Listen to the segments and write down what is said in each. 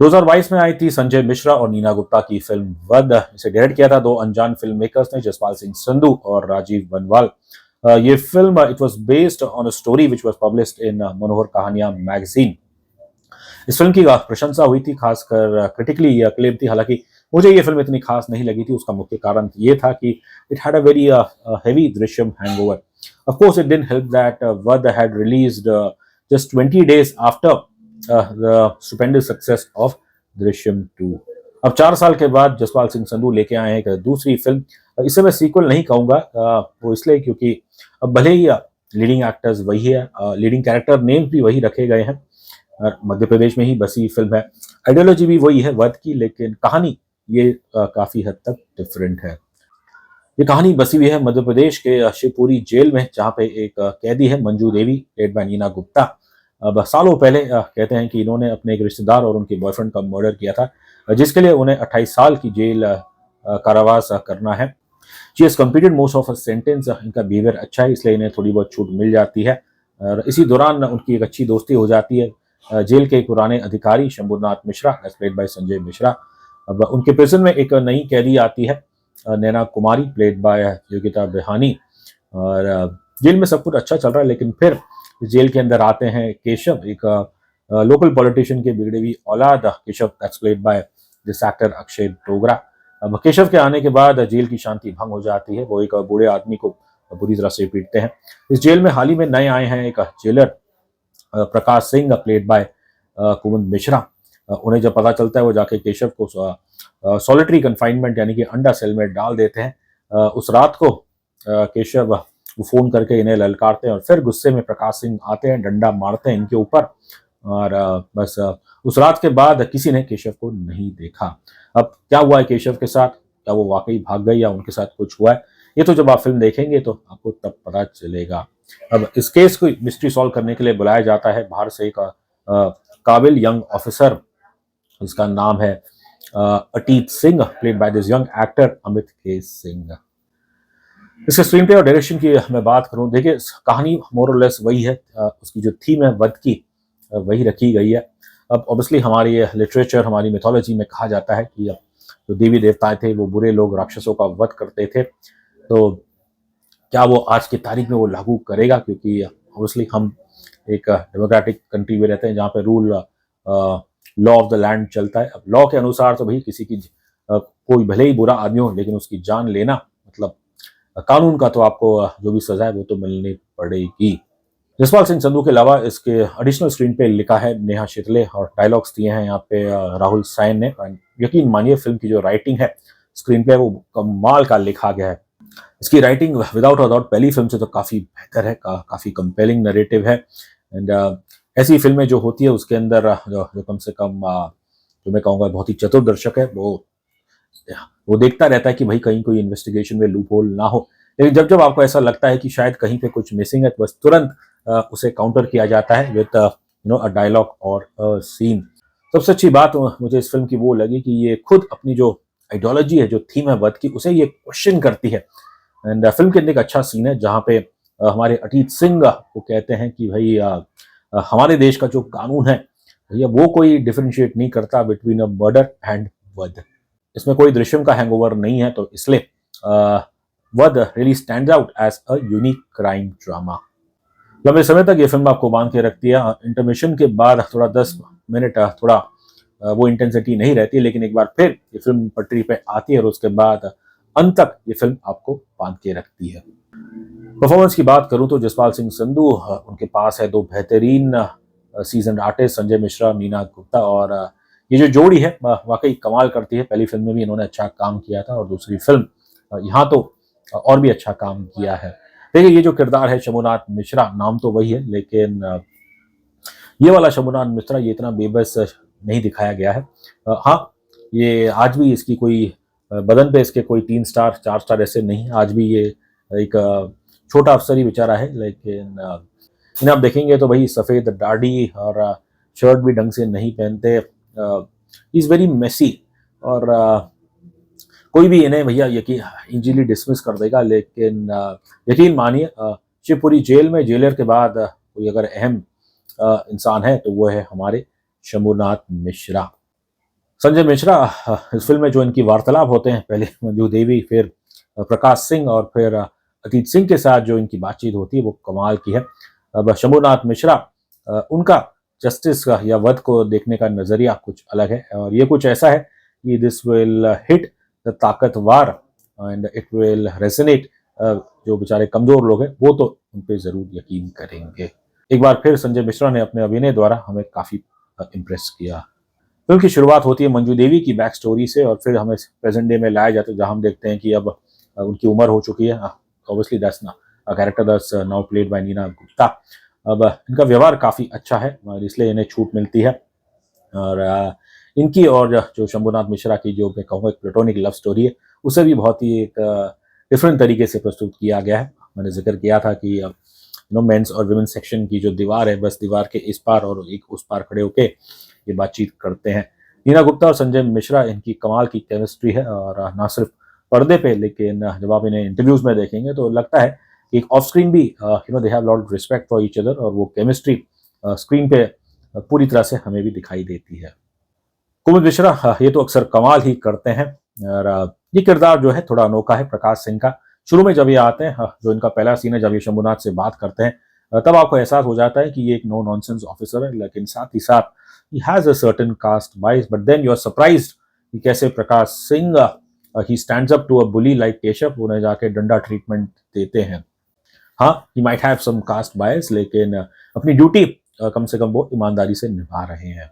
2022 में आई थी संजय मिश्रा और नीना गुप्ता की फिल्म वध। इसे डायरेक्ट किया था दो अनजान फिल्म मेकर्स ने, जसपाल सिंह संधू और राजीव बनवाल। ये film it was based on a story which was published in Manohar Kahaniyan magazine. इस फिल्म की प्रशंसा हुई थी, खासकर क्रिटिकली ये अक्लेम थी। हालांकि मुझे ये फिल्म इतनी खास नहीं लगी थी। उसका मुख्य कारण ये था कि it had a very heavy Drishyam hangover. Of course it didn't help that Vadh had released just 20 days after the stupendous success of Drishyam 2। अब 4 साल के बाद जसपाल सिंह संधू लेके आए हैं एक दूसरी फिल्म। इसे मैं सीक्वल नहीं कहूंगा, वो इसलिए क्योंकि अब भले ही लीडिंग एक्टर्स वही है, लीडिंग कैरेक्टर नेम भी वही रखे गए हैं, मध्य प्रदेश में ही बसी फिल्म है, आइडियोलॉजी भी वही है वध की, लेकिन कहानी ये काफी हद तक डिफरेंट है। ये कहानी बसी हुई है मध्य प्रदेश के शिवपुरी जेल में, जहाँ पे एक कैदी है मंजू देवी, प्लेड बाय नीना गुप्ता। अब सालों पहले कहते हैं कि इन्होंने अपने एक रिश्तेदार और उनके बॉयफ्रेंड का मर्डर किया था, जिसके लिए उन्हें 28 साल की जेल कारावास करना है। She has completed most of her sentence. इनका बिहेवियर अच्छा है, इसलिए इन्हें थोड़ी बहुत छूट मिल जाती है। और इसी दौरान उनकी एक अच्छी दोस्ती हो जाती है जेल के एक पुराने अधिकारी शंभुनाथ मिश्रा, प्लेड बाय संजय मिश्रा। अब उनके प्रिजन में एक नई कैदी आती है नैना कुमारी, प्लेड बाय योगिता बेहानी। और जेल में सब कुछ अच्छा चल रहा है, लेकिन फिर जेल के अंदर आते हैं केशव, एक लोकल पॉलिटिशियन के बिगड़ी हुई औलाद। Keshav that's played by this actor Akshay Dogra. अब केशव के आने के बाद जेल की शांति भंग हो जाती है। वो एक बूढ़े आदमी को बुरी तरह से पीटते हैं। इस जेल में हाल ही में नए आए हैं एक jailer Prakash Singh, played by Kumud Mishra. उन्हें जब पता चलता है, वो जाके केशव को सॉलिटरी कन्फाइनमेंट यानी कि अंडा सेल में डाल देते हैं। उस रात को केशव फोन करके इन्हें ललकारते हैं और फिर गुस्से में प्रकाश सिंह आते हैं, डंडा मारते हैं इनके ऊपर। और बस उस रात के बाद किसी ने केशव को नहीं देखा। अब क्या हुआ है केशव के साथ, क्या वो वाकई भाग गए या उनके साथ कुछ हुआ है, ये तो जब आप फिल्म देखेंगे तो आपको तब पता चलेगा। अब इस केस को मिस्ट्री सॉल्व करने के लिए बुलाया जाता है बाहर से एक काबिल यंग ऑफिसर, जिसका नाम है Atit Singh, played by this young actor Amit K Singh. इसके स्क्रीन प्ले और डायरेक्शन की मैं बात करूं, देखिए कहानी मोर और लेस वही है, उसकी जो थीम है वध की वही रखी गई है। अब ऑब्वियसली हमारी लिटरेचर, हमारी मिथोलॉजी में कहा जाता है कि जो देवी देवताएं थे वो बुरे लोग राक्षसों का वध करते थे। तो क्या वो आज की तारीख में वो लागू करेगा, क्योंकि ऑब्वियसली हम एक डेमोक्रेटिक कंट्री में रहते हैं जहाँ पे rule law of the land चलता है। अब लॉ के अनुसार तो भाई किसी की कोई भले ही बुरा आदमी हो, लेकिन उसकी जान लेना मतलब कानून का तो आपको जो भी सजा है वो तो मिलनी पड़ेगी। जसपाल सिंह संधू के अलावा इसके एडिशनल स्क्रीन पे लिखा है नेहा शितले और डायलॉग्स दिए हैं यहाँ पे राहुल साइन ने। यकीन मानिए फिल्म की जो राइटिंग है, स्क्रीन पे वो कमाल का लिखा गया है। इसकी राइटिंग विदाउट अ डाउट पहली फिल्म से तो काफ़ी बेहतर है, काफ़ी कंपेलिंग नरेटिव है। एंड ऐसी फिल्में जो होती है उसके अंदर जो कम से कम जो मैं कहूँगा बहुत ही चतुर दर्शक है, वो देखता रहता है कि भाई कहीं कोई इन्वेस्टिगेशन में लूप होल ना हो। लेकिन जब जब आपको ऐसा लगता है कि शायद कहीं पे कुछ मिसिंग है, तो बस तुरंत उसे काउंटर किया जाता है विद अ डायलॉग और अ सीन। सबसे अच्छी बात मुझे इस फिल्म की वो लगी कि ये खुद अपनी जो आइडियोलॉजी है, जो थीम है वध की, उसे ये क्वेश्चन करती है। एंड फिल्म के अंदर एक अच्छा सीन है जहाँ पे हमारे अटीत सिंह वो कहते हैं कि भाई हमारे देश का जो कानून है भैया वो कोई डिफरेंशिएट नहीं करता बिटवीन अ मर्डर एंड वध। इसमें कोई दृश्यम का हैंगओवर नहीं है, तो इसलिए Vadh really stands out as a unique crime drama. लंबे समय तक ये फिल्म आपको बांध के रखती है। इंटरमिशन के बाद थोड़ा 10 मिनट थोड़ा वो इंटेंसिटी नहीं रहती, लेकिन एक बार फिर ये फिल्म पटरी पे आती है और उसके बाद अंत तक ये फिल्म आपको बांध के रखती है। परफॉर्मेंस की बात करूं तो जसपाल सिंह संधू, उनके पास है दो बेहतरीन सीजन आर्टिस्ट संजय मिश्रा, नीना गुप्ता। और ये जो जोड़ी है वाकई कमाल करती है। पहली फिल्म में भी इन्होंने अच्छा काम किया था और दूसरी फिल्म यहाँ तो और भी अच्छा काम किया है। देखिए ये जो किरदार है शंभुनाथ मिश्रा, नाम तो वही है, लेकिन ये वाला शंभुनाथ मिश्रा ये इतना बेबस नहीं दिखाया गया है। हाँ, ये आज भी इसकी कोई बदन पे इसके कोई 3 स्टार 4 स्टार ऐसे नहीं, आज भी ये एक छोटा अफसर ही बेचारा है। लेकिन इन्हें आप देखेंगे तो भाई सफ़ेद दाढ़ी और शर्ट भी ढंग से नहीं पहनते, इज़ वेरी मेसी। और कोई भी इन्हें भैया यकीन इजीली डिसमिस कर देगा। लेकिन यकीन मानिए शिवपुरी जेल में जेलर के बाद कोई अगर अहम इंसान है तो वो है हमारे शंभुनाथ मिश्रा। संजय मिश्रा इस फिल्म में जो इनकी वार्तालाप होते हैं, पहले मंजू देवी, फिर प्रकाश सिंह और फिर अतीत सिंह के साथ जो इनकी बातचीत होती है वो कमाल की है। अब शंभुनाथ मिश्रा, उनका जस्टिस का या वध को देखने का नज़रिया कुछ अलग है और ये कुछ ऐसा है कि दिस विल हिट द ताकतवर एंड इट विल रेजोनेट। जो बेचारे कमज़ोर लोग हैं वो तो उन पे ज़रूर यकीन करेंगे। एक बार फिर संजय मिश्रा ने अपने अभिनय द्वारा हमें काफ़ी इम्प्रेस किया। फिल्म की शुरुआत होती है मंजू देवी की बैक स्टोरी से और फिर हमें प्रेजेंट डे में लाया जाता है, जहां हम देखते हैं कि अब उनकी उम्र हो चुकी है। ऑब्वियसली दैट्स ना character that's now played by Neena Gupta. अब इनका व्यवहार काफ़ी अच्छा है और इसलिए इन्हें छूट मिलती है। और इनकी और जो शंभुनाथ मिश्रा की जो मैं कहूँगा एक प्लेटोनिक लव स्टोरी है, उसे भी बहुत ही एक डिफरेंट तरीके से प्रस्तुत किया गया है। मैंने जिक्र किया था कि मेंस और वुमेन सेक्शन की जो दीवार है, बस दीवार के इस पार और एक उस पार खड़े होके ये बातचीत करते हैं। नीना गुप्ता और संजय मिश्रा, इनकी कमाल की केमिस्ट्री है और ना सिर्फ पर्दे पे, लेकिन जब आप इन्हें इंटरव्यूज में देखेंगे तो लगता है कि ऑफ स्क्रीन भी they have lot of respect for each other और वो केमिस्ट्री स्क्रीन पे पूरी तरह से हमें भी दिखाई देती है। कुमुद मिश्रा ये तो अक्सर कमाल ही करते हैं और ये किरदार जो है थोड़ा अनोखा है प्रकाश सिंह का। शुरू में जब ये आते हैं, जो इनका पहला सीन है जब ये शंभुनाथ से बात करते हैं, तब आपको एहसास हो जाता है कि ये एक नो नॉनसेंस ऑफिसर है, लेकिन साथ ही साथ ही has a certain caste bias. But then you are surprised कि कैसे Prakash Singh he stands up to a bully like Keshav, उन्हें जाके डंडा ट्रीटमेंट देते हैं। हाँ, he might have some caste bias, लेकिन अपनी ड्यूटी कम से कम वो ईमानदारी से निभा रहे हैं।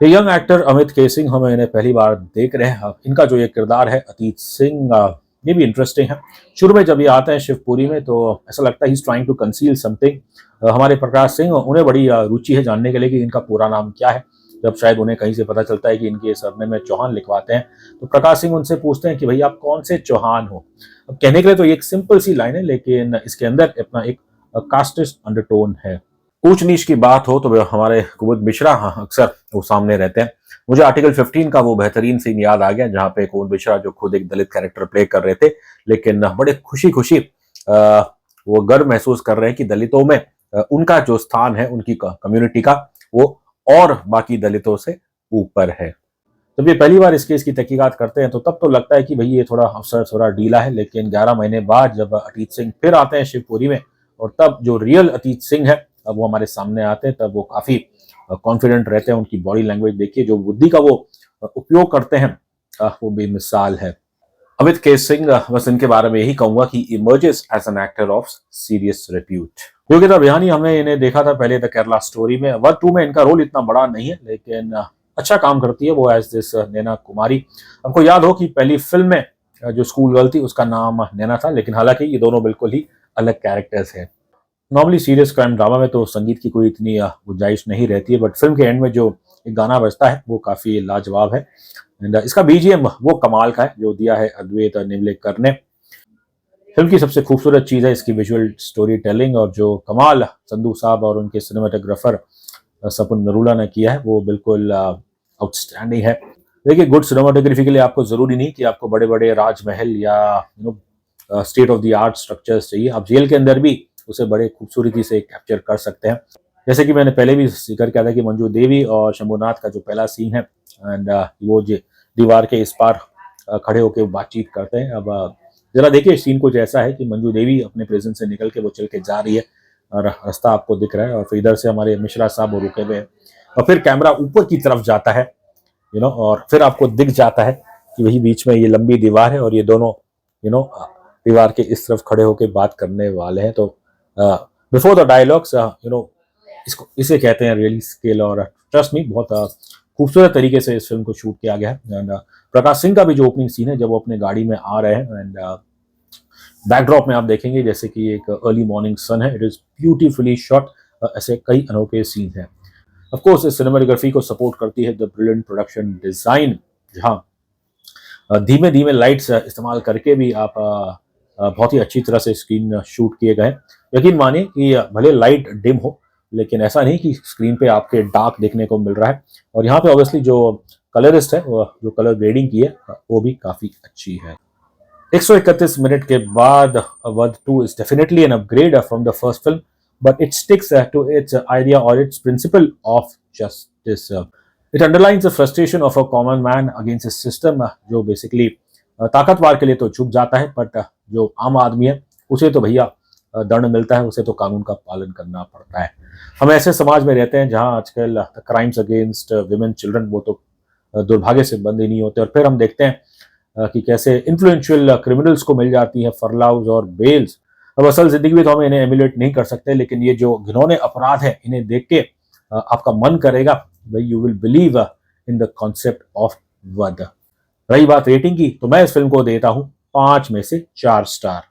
ये young actor Amit K Singh, हमें इन्हें पहली बार देख रहे हैं। इनका जो ये किरदार है अतीत सिंह, ये भी इंटरेस्टिंग है। शुरू में जब ये आते हैं शिवपुरी में तो ऐसा लगता है he is trying to conceal something. हमारे प्रकाश सिंह, उन्हें बड़ी रुचि है जानने के लिए कि इनका पूरा नाम क्या है। जब शायद उन्हें कहीं से पता चलता है कि इनके सरनेम में चौहान लिखवाते हैं, तो प्रकाश सिंह उनसे पूछते हैं कि भैया आप कौन से चौहान हो। अब कहने के लिए तो ये एक सिंपल सी लाइन है, लेकिन इसके अंदर अपना एक कास्टिस्ट अंडरटोन है। ऊंच नीच की बात हो तो हमारे कुमुद मिश्रा अक्सर वो सामने रहते हैं। मुझे आर्टिकल 15 का वो बेहतरीन सीन याद आ गया, जहाँ पे कुमुद मिश्रा जो खुद एक दलित कैरेक्टर प्ले कर रहे थे, लेकिन बड़े खुशी खुशी वो गर्व महसूस कर रहे हैं कि दलितों में उनका जो स्थान है, उनकी कम्युनिटी का, वो और बाकी दलितों से ऊपर है। जब ये पहली बार इस केस की तहकीकात करते हैं तो तब तो लगता है कि भाई ये थोड़ा अफसर थोड़ा ढीला है, लेकिन 11 महीने बाद जब अतीत सिंह फिर आते हैं शिवपुरी में और तब जो रियल अतीत सिंह है अब वो हमारे सामने आते हैं, तब वो काफी कॉन्फिडेंट रहते हैं। उनकी बॉडी लैंग्वेज देखिए, जो बुद्धि का वो उपयोग करते हैं, वो बेमिसाल है। अमित के सिंह, बस इनके बारे में यही कहूंगा कि emerges as an actor of serious repute. Yogita Bihani, हमने इन्हें देखा था पहले द केरला स्टोरी में। वर्ड 2 में इनका रोल इतना बड़ा नहीं है, लेकिन अच्छा काम करती है वो एज दिस नैना कुमारी। आपको याद हो कि पहली फिल्म में जो स्कूल गर्ल थी उसका नाम नैना था, लेकिन हालांकि ये दोनों बिल्कुल ही अलग कैरेक्टर्स हैं। नॉर्मली सीरियस क्राइम ड्रामा में तो संगीत की कोई इतनी गुंजाइश नहीं रहती है, बट फिल्म के एंड में जो एक गाना बजता है वो काफी लाजवाब है। एंड इसका बीजीएम वो कमाल का है जो दिया है अद्वैत निवलेकर ने। फिल्म की सबसे खूबसूरत चीज़ है इसकी विजुअल स्टोरी टेलिंग, और जो कमाल संधू साहब और उनके सिनेमाटोग्राफर सपुन नरूला ने किया है वो बिल्कुल आउटस्टैंडिंग है। देखिए, गुड सिनेमाटोग्राफी के लिए आपको जरूरी नहीं कि आपको बड़े बड़े राजमहल या state of the art structures चाहिए। आप जेल के अंदर भी उसे बड़े खूबसूरती से कैप्चर कर सकते हैं। जैसे कि मैंने पहले भी जिक्र किया था कि मंजू देवी और शंभुनाथ का जो पहला सीन है, एंड वो दीवार के इस पार खड़े होकर बातचीत करते हैं। अब जरा देखिए, सीन कुछ ऐसा है कि मंजू देवी अपने प्रेजेंस से निकल के वो चल के जा रही है और रास्ता आपको दिख रहा है, और फिर इधर से हमारे मिश्रा साहब वो रुके हुए हैं, और फिर कैमरा ऊपर की तरफ जाता है और फिर आपको दिख जाता है कि वही बीच में ये लंबी दीवार है और ये दोनों दीवार के इस तरफ खड़े होकर बात करने वाले हैं। तो बिफोर द डायलॉग्स इसको इसे कहते हैं रियली स्केल, और ट्रस्ट मी बहुत खूबसूरत तरीके से इस फिल्म को शूट किया गया है। एंड प्रकाश सिंह का भी जो ओपनिंग सीन है जब वो अपने गाड़ी में आ रहे हैं, एंड बैकड्रॉप में आप देखेंगे जैसे कि एक अर्ली मॉर्निंग सन है, इट इज ब्यूटीफुली शॉट। ऐसे कई अनोखे सीन हैं। ऑफ कोर्स इस सिनेमेटोग्राफी को सपोर्ट करती है द ब्रिलियंट प्रोडक्शन डिजाइन, जहाँ धीमे धीमे लाइट्स इस्तेमाल करके भी आप बहुत ही अच्छी तरह से स्क्रीन शूट किए गए। यकीन मानिए कि भले लाइट डिम हो, लेकिन ऐसा नहीं कि स्क्रीन पे आपके डार्क देखने को मिल रहा है। और यहाँ पे ऑब्वियसली जो कलरिस्ट है, जो कलर ग्रेडिंग की है, वो भी काफी अच्छी है। 131 मिनट के बाद वध 2 is definitely an upgrade from the first film, but it sticks to its idea or its principle of justice. It underlines the frustration of a common man against system, जो बेसिकली ताकतवर के लिए तो झुक जाता है, बट जो आम आदमी है उसे तो भैया दंड मिलता है, उसे तो कानून का पालन करना पड़ता है। हम ऐसे समाज में रहते हैं जहां आजकल क्राइम्स अगेंस्ट विमेन चिल्ड्रन वो तो दुर्भाग्य से बंद ही नहीं होते, और फिर हम देखते हैं कि कैसे इन्फ्लुएंशियल क्रिमिनल्स को मिल जाती है फरलाउज और बेल्स। अब असल जिंदगी में तो हम इन्हें एमुलेट नहीं कर सकते, लेकिन ये जो घिनौने अपराध है इन्हें देख के आपका मन करेगा भाई, you will believe in the concept of वध। रही बात रेटिंग की, तो मैं इस फिल्म को देता हूं 5 में से 4 स्टार।